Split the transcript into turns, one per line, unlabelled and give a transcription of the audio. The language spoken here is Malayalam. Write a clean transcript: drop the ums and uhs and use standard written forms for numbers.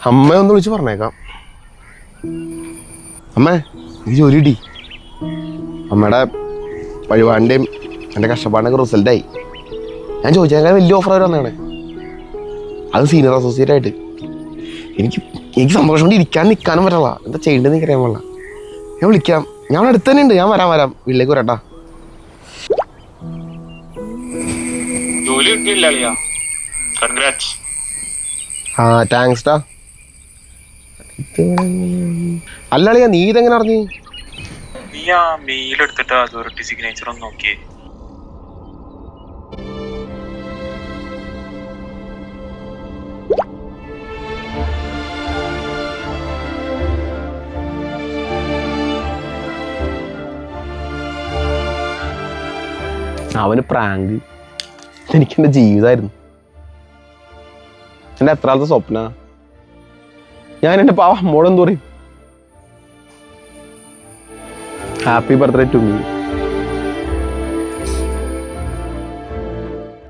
അമ്മ ഒന്ന് വിളിച്ച് പറഞ്ഞേക്കാം. അമ്മേ എനിക്ക് ജോലി കിട്ടി. അമ്മയുടെ വഴിപാടിൻ്റെയും എൻ്റെ കഷ്ടപ്പാടിനൊക്കെ റിസൾട്ടായി. ഞാൻ ചോദിച്ചാൽ വലിയ ഓഫർ അവർ വന്നതാണ്. അത് സീനിയർ അസോസിയേറ്റ് ആയിട്ട്. എനിക്ക് സന്തോഷം കൊണ്ട് നിൽക്കാനും പറ്റില്ല. എന്താ ചെയ്യേണ്ടതെന്ന് എനിക്ക് അറിയാൻ പാടില്ല. ഞാൻ വിളിക്കാം. ഞാൻ അടുത്ത് തന്നെ ഉണ്ട്. ഞാൻ വരാം വീട്ടിലേക്ക് വരാട്ടാ. ആ താങ്ക്സ് ടാ. അല്ലാളിയാ നീ ഇതെങ്ങനെ അറിഞ്ഞു?
നീ ആ മെയിൽ എടുത്തിട്ട് അതോറിറ്റി സിഗ്നേച്ചർ ഒന്ന് നോക്കിയേ.
അവന് പ്രാങ്ക്. എനിക്കെൻ്റെ ജീവിതമായിരുന്നു. എൻ്റെ എത്രാമത്തെ സ്വപ്ന. ഞാൻ എൻ്റെ പാവ അമ്മോടെന്ത് പറയും? Happy birthday to me.